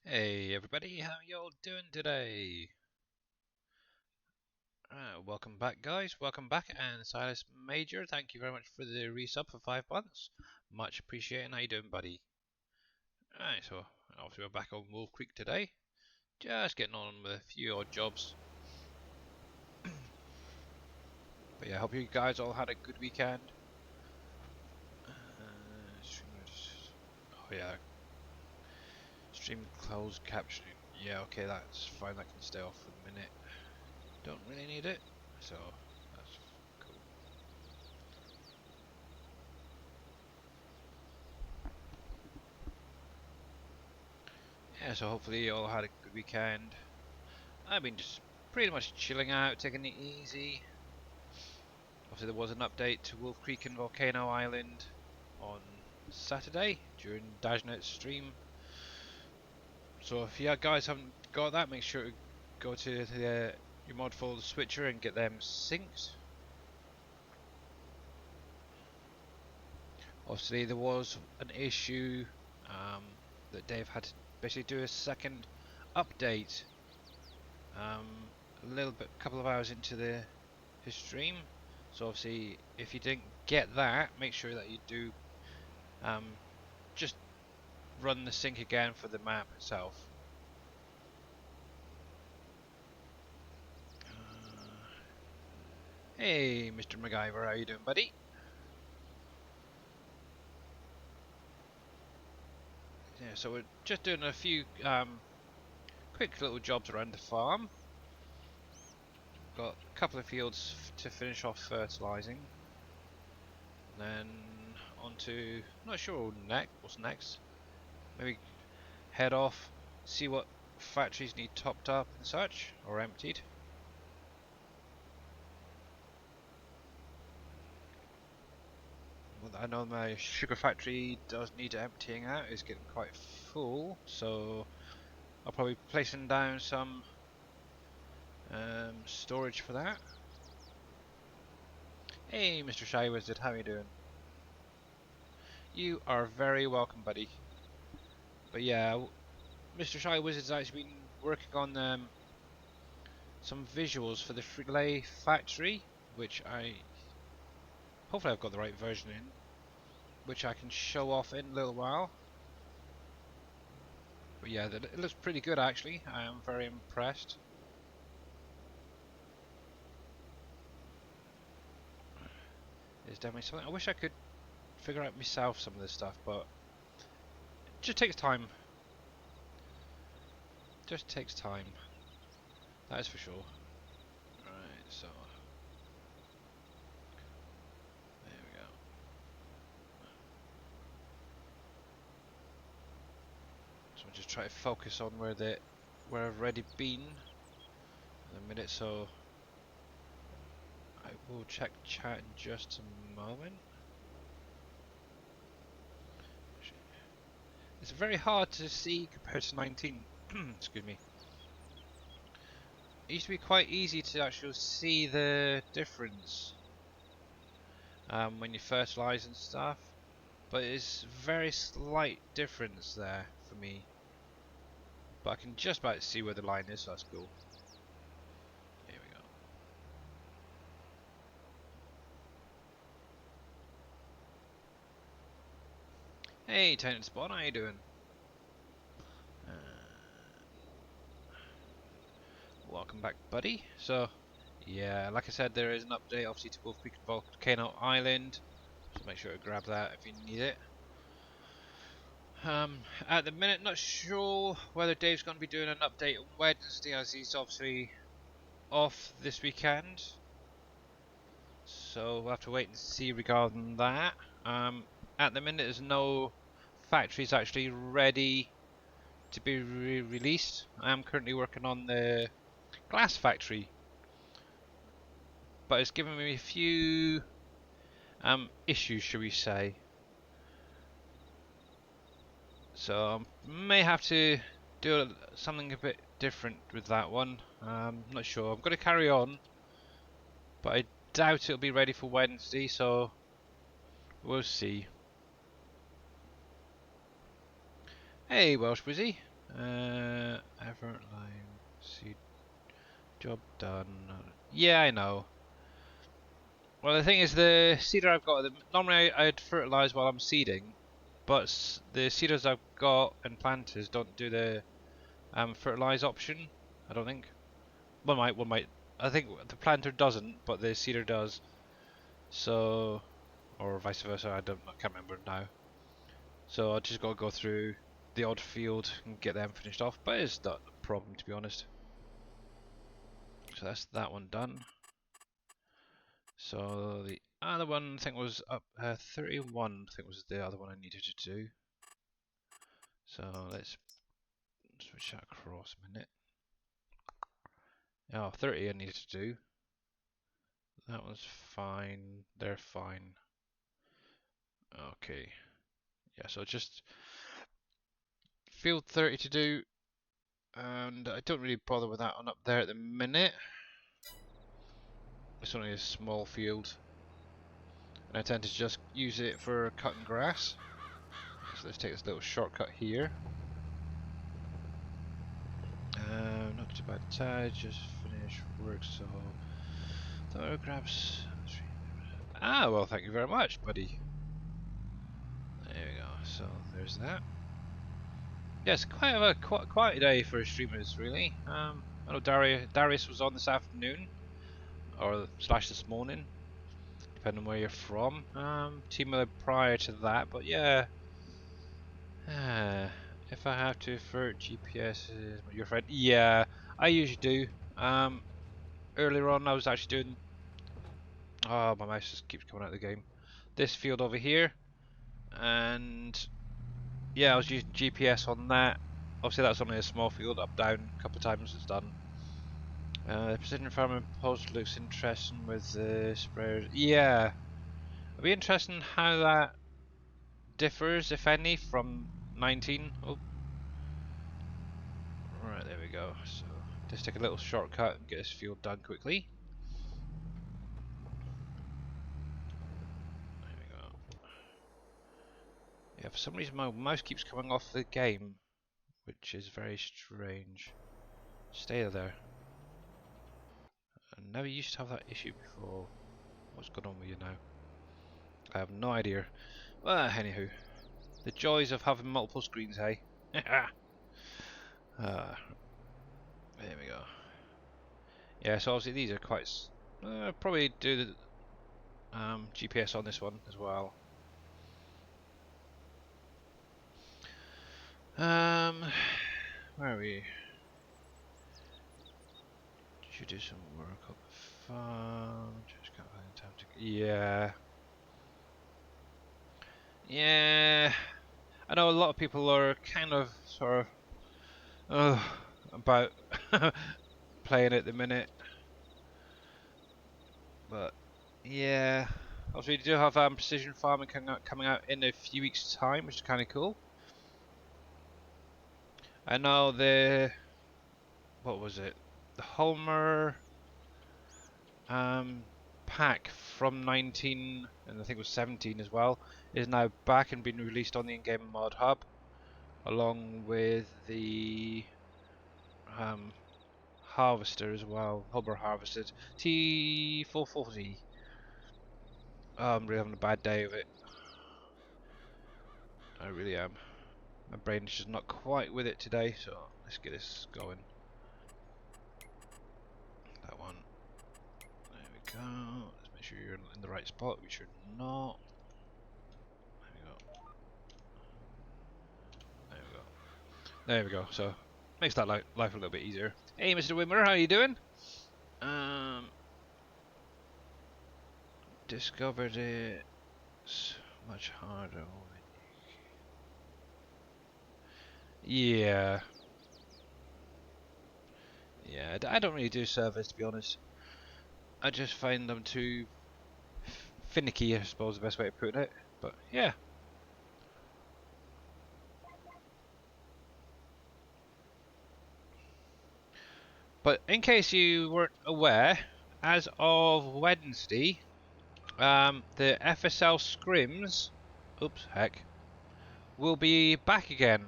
Hey everybody, how y'all doing today? Welcome back guys, welcome back, and Silas Major, thank you very much for the resub for 5 months. Much appreciated. How you doing, buddy? Alright, so obviously we're back on WolfCreek today. Just getting on with a few odd jobs. But yeah, I hope you guys all had a good weekend. Oh yeah, stream closed captioning. Yeah, okay, that's fine, that can stay off for the minute. Don't really need it, so that's cool. Yeah, so hopefully you all had a good weekend. I've been just pretty much chilling out, taking it easy. Obviously there was an update to Wolf Creek and Volcano Island on Saturday during Dajnet's stream. So if you guys haven't got that, make sure to go to your mod folder switcher and get them synced. Obviously there was an issue that Dave had to basically do a second update a little bit, couple of hours into his stream. So obviously, if you didn't get that, make sure that you do just run the sync again for the map itself. Hey, Mr. MacGyver, how you doing, buddy? Yeah, so we're just doing a few quick little jobs around the farm. Got a couple of fields to finish off fertilising. Then on to, not sure what's next. Maybe head off, see what factories need topped up and such, or emptied. Well, I know my sugar factory does need emptying out, it's getting quite full, so I'll probably be placing down some storage for that. Hey, Mr. Shy Wizard, how you doing? You are very welcome, buddy. But yeah, Mr. Shy Wizard's actually been working on some visuals for the Friglet factory, which hopefully I've got the right version in, which I can show off in a little while. But yeah, it looks pretty good actually. I am very impressed. It's definitely something. I wish I could figure out myself some of this stuff, but it just takes time. Just takes time. That is for sure. Right, so there we go. So I'll just try to focus on where I've already been in a minute. So I will check chat in just a moment. It's very hard to see compared to 19. Excuse me. It used to be quite easy to actually see the difference when you fertilize and stuff, but it's very slight difference there for me. But I can just about see where the line is, so that's cool. Here we go. Hey, Tenant Spawn, how you doing? Welcome back, buddy. So, yeah, like I said, there is an update, obviously, to Wolf Creek and Volcano Island. So make sure to grab that if you need it. At the minute, not sure whether Dave's going to be doing an update on Wednesday, as he's obviously off this weekend. So we'll have to wait and see regarding that. At the minute, there's no factories actually ready to be released. I am currently working on the glass factory, but it's given me a few issues, shall we say. So I may have to do something a bit different with that one. Not sure. I'm going to carry on, but I doubt it'll be ready for Wednesday, so we'll see. Hey, Welsh Wizzy. Effort line. Seed. Job done. Yeah, I know. Well, the thing is, the seeder I've got, normally I'd fertilise while I'm seeding, but the seeders I've got and planters don't do the fertilise option. I don't think. One might, one might. I think the planter doesn't, but the seeder does. So, or vice versa. I can't remember now. So I just got to go through the odd field and get them finished off. But it's not a problem, to be honest. So that's that one done. So the other one I think was up 31. I think was the other one I needed to do. So let's switch that across a minute. Oh, 30 I needed to do. That one's fine. They're fine. Okay. Yeah, so just field 30 to do, and I don't really bother with that one up there at the minute. It's only a small field, and I tend to just use it for cutting grass. So let's take this little shortcut here. Not too bad time, just finished work, so that grabs. Ah, well, thank you very much, buddy. There we go. So there's that. Yes, quite a quiet day for streamers, really. I know Darius was on this afternoon, or slash this morning, depending on where you're from. Team prior to that, but yeah. If I have to for GPS, your friend. Yeah, I usually do. Earlier on, I was actually doing. Oh, my mouse just keeps coming out of the game. This field over here, and yeah, I was using GPS on that. Obviously, that's only a small field, up down a couple of times it's done. The precision farming post looks interesting with the sprayers. Yeah, it'll be interesting how that differs, if any, from 19. Oh, right, there we go. So just take a little shortcut and get this field done quickly. There we go. Yeah, for some reason my mouse keeps coming off the game, which is very strange. Stay there. I never used to have that issue before. What's going on with you now? I have no idea. Well, anywho. The joys of having multiple screens, hey? There we go. Yeah, so obviously these are quite... probably do the GPS on this one as well. Where are we? Should do some work on the farm. Just can't find time to... Yeah. Yeah. I know a lot of people are kind of sort of about playing at the minute, but yeah, obviously we do have precision farming coming out in a few weeks' time, which is kind of cool. I know what was it, the Homer pack from 19 and I think it was 17 as well is now back and been released on the in-game mod hub, along with the harvester as well, Homer harvested T440. Oh, I'm really having a bad day of it. I really am. My brain is just not quite with it today, so let's get this going. That one. There we go. Let's make sure you're in the right spot, which you're not. There we go. There we go. There we go. So, makes that life a little bit easier. Hey, Mr. Wimmer, how you doing? Discovered it much harder. Yeah. Yeah, I don't really do servers, to be honest. I just find them too finicky, I suppose, the best way to put it. But yeah. But in case you weren't aware, as of Wednesday, the FSL scrims, oops, heck, will be back again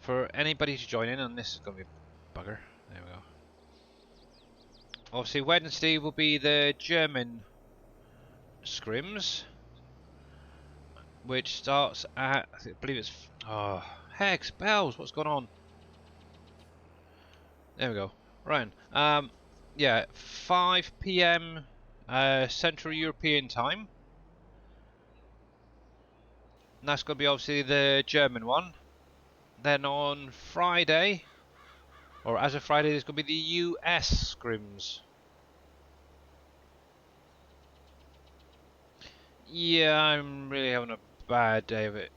for anybody to join in, and this is going to be a bugger. There we go. Obviously, Wednesday will be the German scrims, which starts at, I believe it's, oh, hex, bells, what's going on? There we go. Right. Yeah, 5 p.m. Central European time. And that's going to be obviously the German one. Then on Friday, or as of Friday, there's going to be the US scrims. Yeah, I'm really having a bad day of it.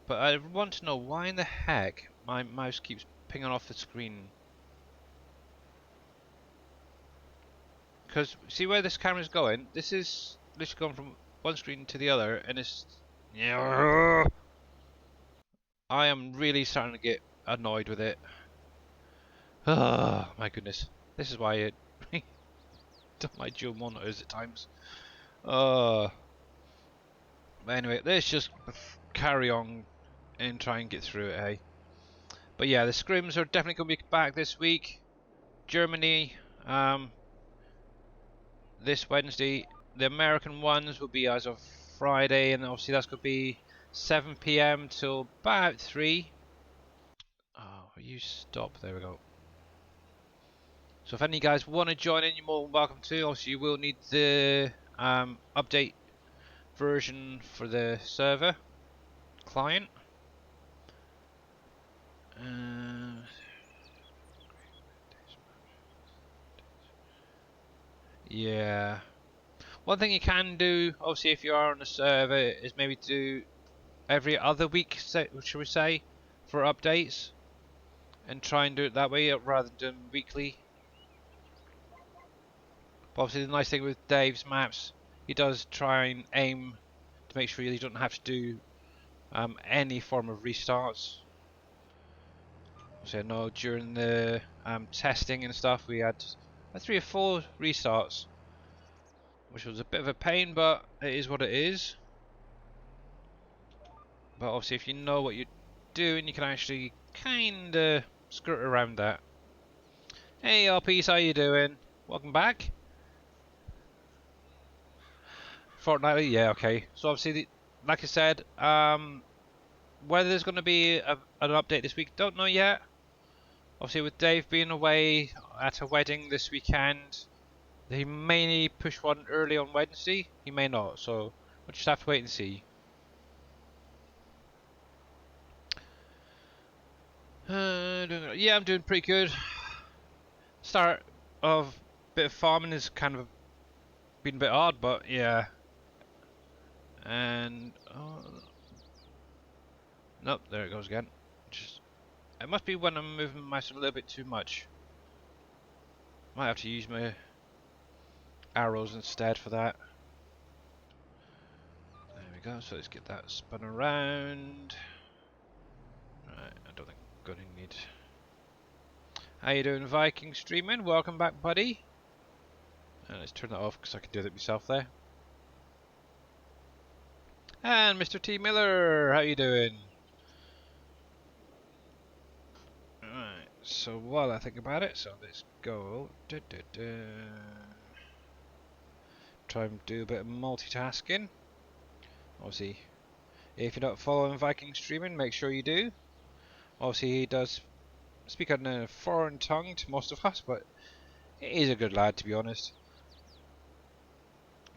But I want to know why in the heck my mouse keeps pinging off the screen. Because see where this camera's going? This is literally going from one screen to the other, and it's... I am really starting to get annoyed with it. Oh my goodness. This is why I don't like dual monitors at times. But anyway, let's just carry on and try and get through it, hey? But yeah, the scrims are definitely going to be back this week. Germany, this Wednesday. The American ones will be as of Friday, and obviously that's going to be 7 p.m. till about 3. Oh, you stop. There we go. So if any of you guys want to join in, you're more than welcome to. Also, you will need the update version for the server client. Yeah. One thing you can do, obviously, if you are on the server, is maybe do every other week, should we say, for updates, and try and do it that way rather than doing weekly. But obviously, the nice thing with Dave's maps, he does try and aim to make sure you don't have to do any form of restarts. So I know during the testing and stuff, we had 3 or 4 restarts, which was a bit of a pain, but it is what it is. But obviously, if you know what you're doing, you can actually kind of skirt around that. Hey, RPs, how you doing? Welcome back. Fortnightly, yeah, okay. So obviously, like I said, whether there's going to be an update this week, don't know yet. Obviously, with Dave being away at a wedding this weekend, he may push one early on Wednesday. He may not, so we'll just have to wait and see. Yeah, I'm doing pretty good. Start of bit of farming has kind of been a bit hard, but yeah. And nope, there it goes again. Just it must be when I'm moving my mouse a little bit too much. Might have to use my arrows instead for that. There we go. So let's get that spun around. Right, I don't think I'm gonna need. How you doing, Viking streaming? Welcome back, buddy. And let's turn that off because I can do that myself there. And Mr. T Miller, how you doing? Right, so while I think about it, so let's go. Try and do a bit of multitasking. Obviously, if you're not following Viking streaming, make sure you do. Obviously, he does speak in a foreign tongue to most of us, but he's a good lad, to be honest.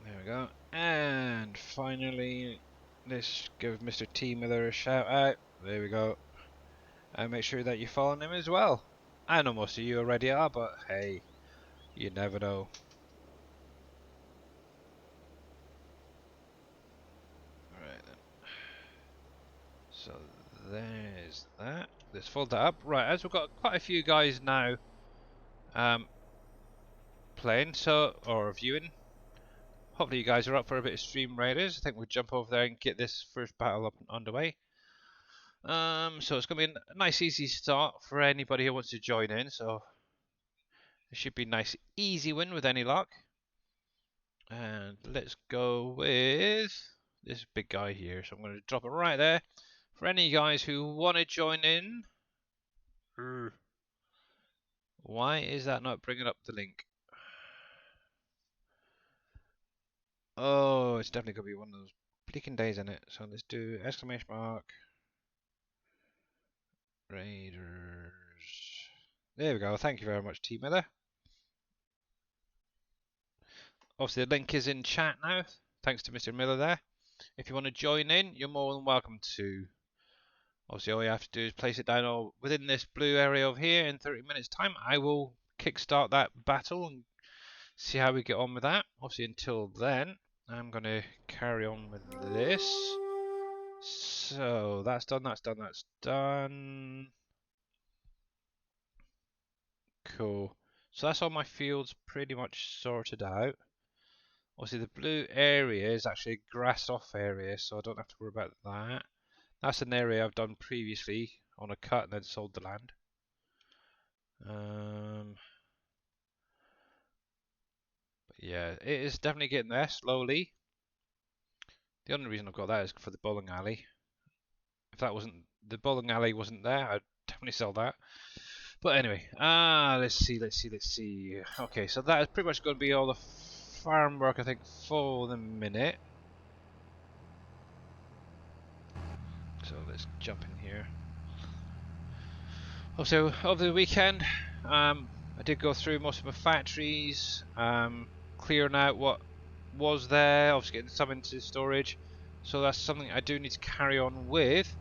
There we go. And finally, let's give Mr. T Miller a shout out. There we go. And make sure that you're following him as well. I know most of you already are, but hey, you never know. Right then. So there's that. Let's fold that up. Right, as we've got quite a few guys now playing, or viewing. Hopefully you guys are up for a bit of Stream Raiders. I think we'll jump over there and get this first battle up and underway. So it's going to be a nice easy start for anybody who wants to join in. So it should be a nice easy win with any luck. And let's go with this big guy here. So I'm going to drop it right there For any guys who want to join in, why is that not bringing up the link? Oh, it's definitely going to be one of those bleaking days, isn't it? So let's do exclamation mark Raiders. There we go. Thank you very much, T Miller. Obviously, the link is in chat now. Thanks to Mr. Miller there. If you want to join in, you're more than welcome to. Obviously, all you have to do is place it down within this blue area over here. In 30 minutes' time, I will kickstart that battle and see how we get on with that. Obviously, until then, I'm going to carry on with this. So, that's done, that's done, that's done. Cool. So that's all my fields pretty much sorted out. Obviously the blue area is actually a grassed off area, so I don't have to worry about that. That's an area I've done previously on a cut and then sold the land. But yeah, it is definitely getting there slowly. The only reason I've got that is for the bowling alley. If that wasn't, the bowling alley wasn't there, I'd definitely sell that. But anyway, let's see. Okay, so that is pretty much going to be all the farm work, I think, for the minute. So let's jump in here. Also, over the weekend, I did go through most of my factories, clearing out what was there, obviously getting some into storage. So that's something I do need to carry on with.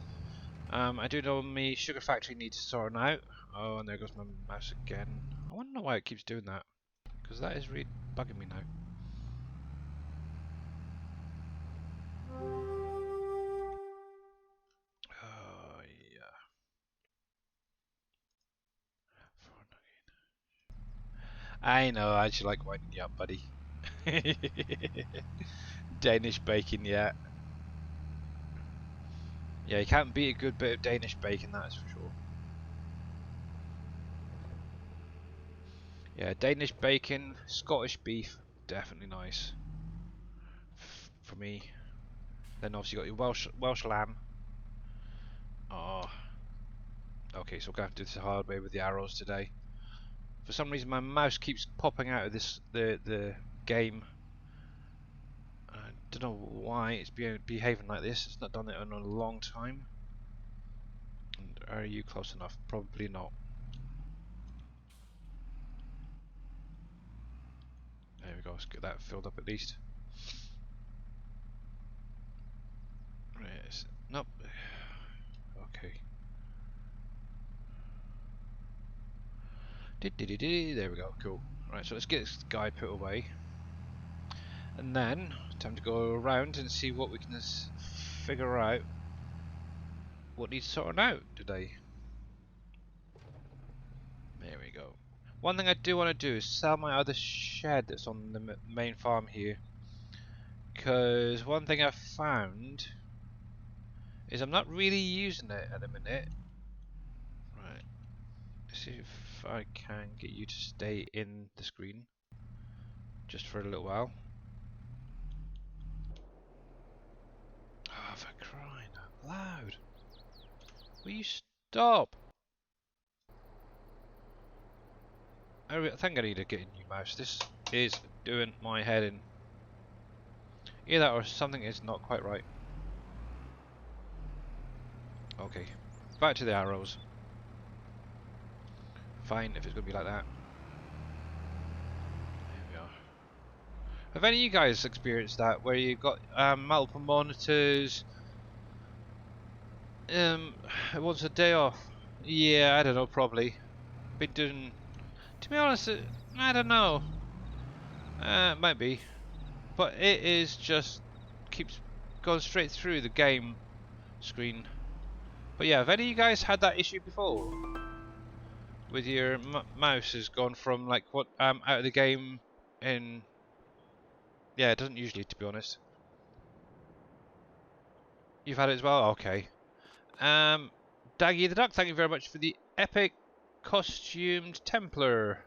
I do know my sugar factory needs sorting out. Oh, and there goes my mouse again. I wonder why it keeps doing that, because that is really bugging me now. Oh, yeah. I know, I just like winding you up, buddy. Danish bacon, yeah. Yeah, you can't beat a good bit of Danish bacon, that's for sure. Yeah, Danish bacon, Scottish beef, definitely nice for me. Then obviously you got your Welsh lamb. Oh, okay, so we're gonna have to do this the hard way with the arrows today. For some reason, my mouse keeps popping out of the game. I don't know why it's behaving like this. It's not done it in a long time. And are you close enough? Probably not. There we go. Let's get that filled up at least. Right, nope. Okay. There we go. Cool. Right, so let's get this guy put away. And then, time to go around and see what we can figure out what needs sorting out today. There we go. One thing I do want to do is sell my other shed that's on the main farm here. Because one thing I've found is I'm not really using it at the minute. Right. Let's see if I can get you to stay in the screen. Just for a little while. Oh, for crying out loud. Will you stop? I think I need to get a new mouse. This is doing my head in. Either that or something is not quite right. Okay, back to the arrows. Fine, if it's going to be like that. There we are. Have any of you guys experienced that, where you've got multiple monitors? What's a day off? Yeah, I don't know, probably. Been doing... To be honest, I don't know. Might be. But it is just... keeps going straight through the game screen. But yeah, have any of you guys had that issue before? With your mouse has gone from like what out of the game in... Yeah, it doesn't usually, to be honest. You've had it as well? Okay. Daggy the Duck, thank you very much for the epic costumed Templar.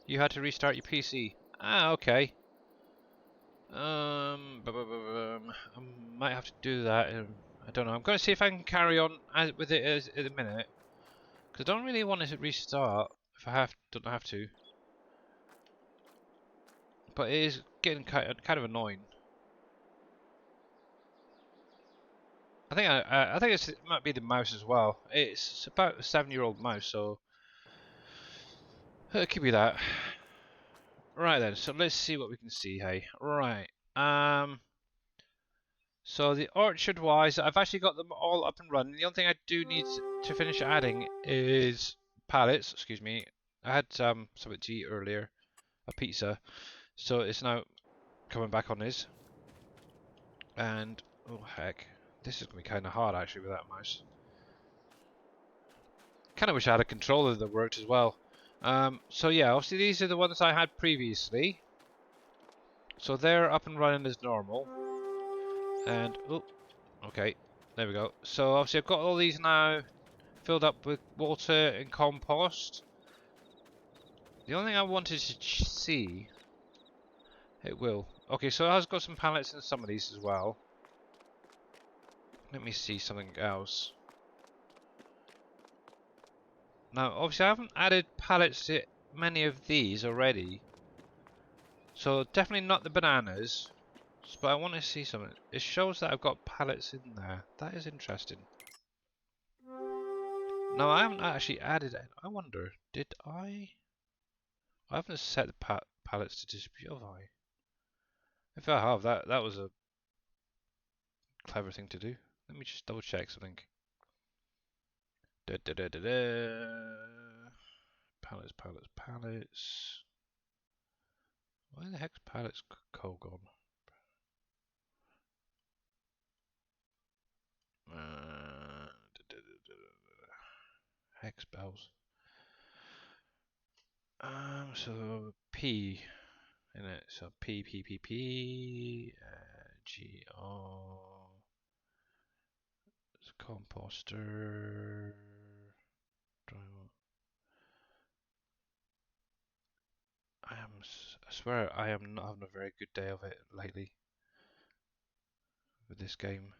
You had to restart your PC. Ah, okay. I might have to do that. I don't know. I'm going to see if I can carry on with it at the minute, because I don't really want it to restart if I don't have to. But it is getting kind of annoying. I think I think it might be the mouse as well. It's about a 7-year-old mouse, so it could be that. Right then, so let's see what we can see. Hey, right. So the orchard wise, I've actually got them all up and running. The only thing I do need to finish adding is pallets. Excuse me. I had something to eat earlier, a pizza, so it's now coming back on this. And oh heck, this is gonna be kind of hard actually with that mouse. Kind of wish I had a controller that worked as well. So yeah, obviously these are the ones I had previously. So they're up and running as normal. And oh, okay, there we go. So obviously I've got all these now filled up with water and compost. The only thing I wanted to see, it will. Okay, so it has got some pallets in some of these as well. Let me see something else. Now, obviously I haven't added pallets to many of these already. So definitely not the bananas. But I want to see something. It shows that I've got pallets in there. That is interesting. No, I haven't actually added it. I wonder, did I? I haven't set the pallets to distribute, have I? If I have, that was a clever thing to do. Let me just double check something. Da, da, da, da, da. Pallets, pallets, pallets. Where the heck's pallets code gone? Hex bells. So P in it. So P P P P G O. It's a composter. I swear I am not having a very good day of it lately with this game.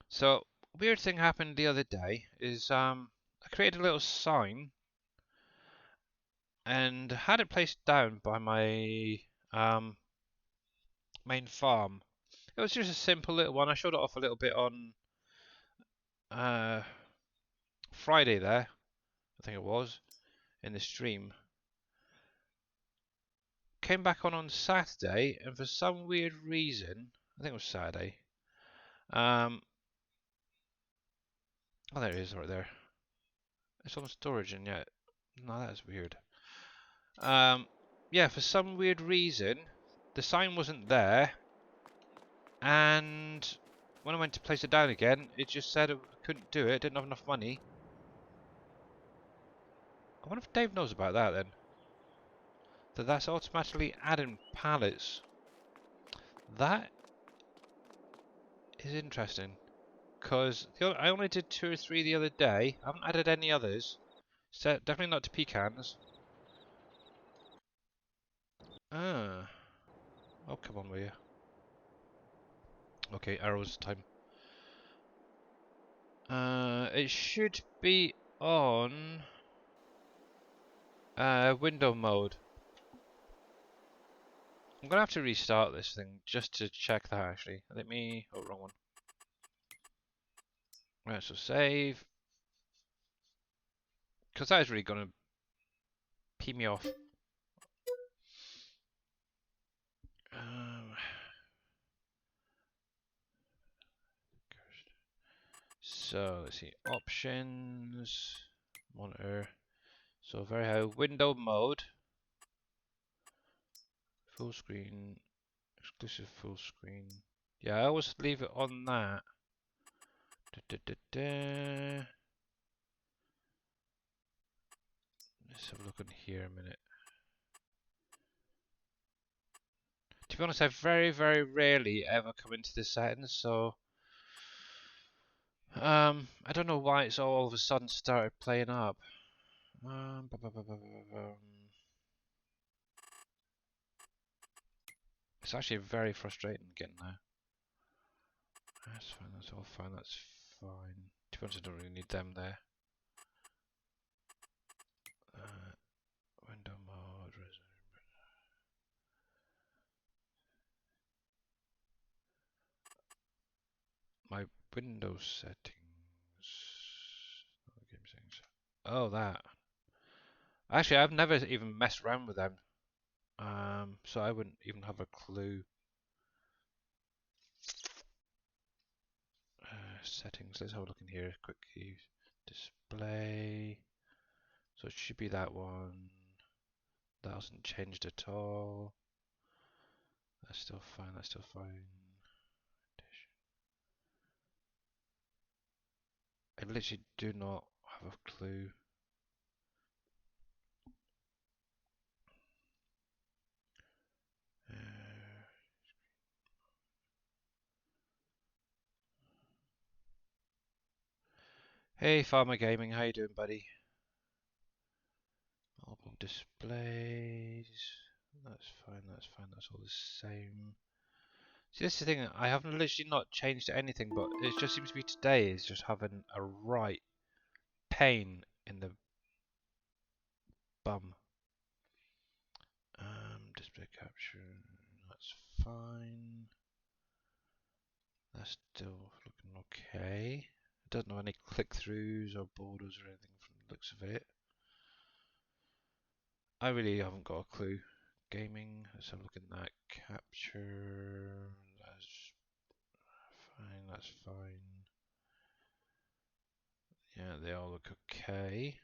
So weird thing happened the other day is I created a little sign and had it placed down by my main farm. It was just a simple little one. I showed it off a little bit on Friday there, I think it was, in the stream. Came back on Saturday, and for some weird reason, I think it was Saturday. Oh, there it is, right there. It's on storage, and yet, no, that's weird. Yeah, for some weird reason, the sign wasn't there, and when I went to place it down again, it just said I couldn't do it, didn't have enough money. I wonder if Dave knows about that then. That's automatically adding pallets. That is interesting. Because I only did 2 or 3 the other day. I haven't added any others. So definitely not to pecans. Ah. Oh, come on, will you? Okay, arrows time. It should be on window mode. I'm gonna have to restart this thing just to check that actually. Let me. Oh, wrong one. Right, so save. Because that is really gonna pee me off. So let's see, options, monitor. So very high window mode, full screen, exclusive full screen. Yeah, I always leave it on that. Let's have a look in here a minute. To be honest, I very, very rarely ever come into the settings, so I don't know why it's all of a sudden started playing up. It's actually very frustrating getting there. That's fine, that's all fine, that's fine. To be honest, I don't really need them there. Window mode, my Windows settings. Game settings. Oh, that. Actually, I've never even messed around with them. So I wouldn't even have a clue. Settings. Let's have a look in here quickly. Display. So it should be that one. That hasn't changed at all. That's still fine. That's still fine. I literally do not have a clue. Hey, Farmer Gaming, how you doing, buddy? Album displays. That's fine. That's fine. That's all the same. See, this is the thing. I haven't literally not changed anything, but it just seems to be today is just having a right pain in the bum. Display capture. That's fine. That's still looking okay. It doesn't have any click-throughs or borders or anything from the looks of it. I really haven't got a clue. Gaming, let's have a look at that. Capture, that's fine, that's fine. Yeah, they all look okay.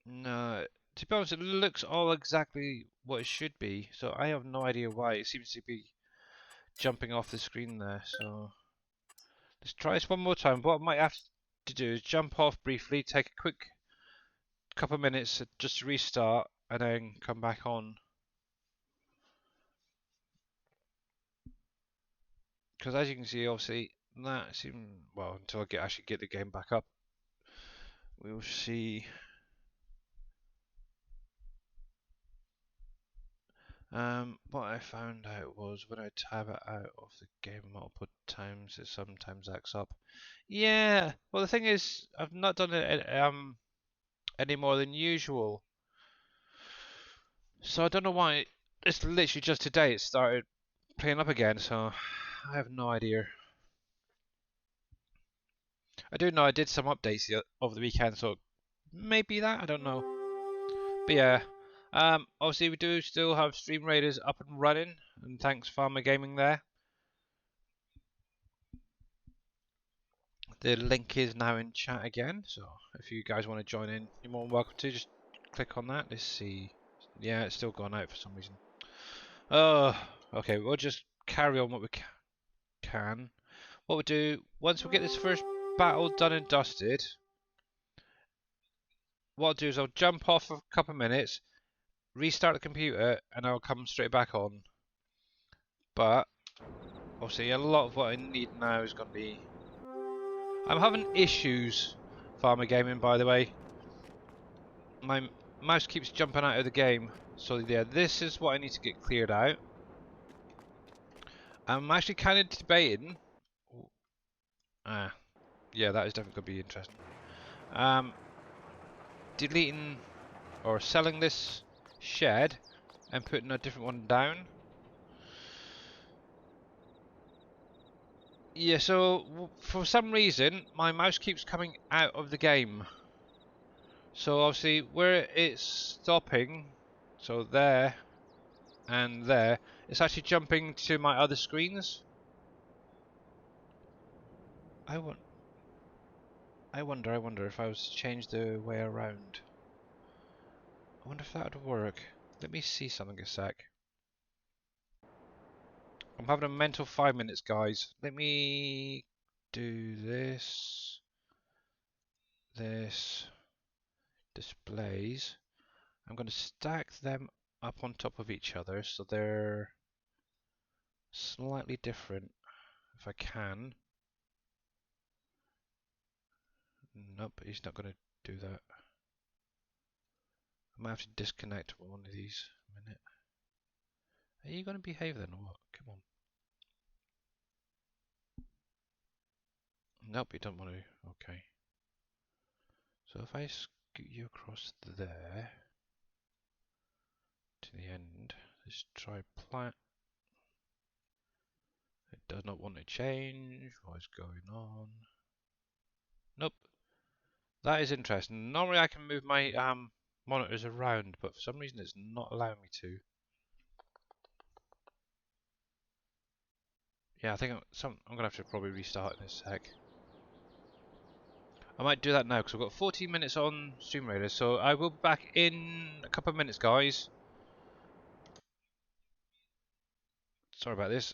No, to be honest, it looks all exactly what it should be, so I have no idea why it seems to be jumping off the screen there. So let's try this one more time. What I might have to do is jump off briefly, take a quick couple of minutes just to restart, and then come back on. Because as you can see, obviously, that seems, well, until I actually get the game back up, we'll see. What I found out was when I tab it out of the game multiple times, it sometimes acts up. Yeah, well the thing is, I've not done it any more than usual, so I don't know why. It's literally just today it started playing up again, so I have no idea. I do know I did some updates over the weekend, so maybe that, I don't know. But yeah, obviously we do still have Stream Raiders up and running, and thanks Farmer Gaming there. The link is now in chat again, so if you guys want to join in, you're more than welcome to. Just click on that. Let's see. Yeah, it's still gone out for some reason. Oh, okay. We'll just carry on what we can. What we'll do, once we get this first battle done and dusted, what I'll do is I'll jump off for a couple of minutes, restart the computer, and I'll come straight back on. But, obviously, a lot of what I need now is going to be... I'm having issues, Farmer Gaming, by the way. My mouse keeps jumping out of the game. So yeah, this is what I need to get cleared out. I'm actually kind of debating. Yeah, that is definitely going to be interesting. Deleting or selling this shed and putting a different one down. Yeah, so for some reason my mouse keeps coming out of the game. So obviously where it's stopping, so there and there, it's actually jumping to my other screens. I wonder if I was to change the way around. I wonder if that would work. Let me see something a sec. I'm having a mental 5 minutes, guys. Let me do this. This. Displays. I'm going to stack them up on top of each other so they're slightly different if I can. Nope, he's not going to do that. I might have to disconnect one of these a minute. Are you going to behave then or what? Come on. Nope, you don't want to. Okay. So if I scoot you across there to the end, let's try plant. It does not want to change. What is going on? Nope. That is interesting. Normally I can move my monitors around, but for some reason it's not allowing me to. Yeah, I think I'm gonna have to probably restart in a sec. I might do that now because we've got 14 minutes on Stream Raider, so I will be back in a couple of minutes, guys. Sorry about this.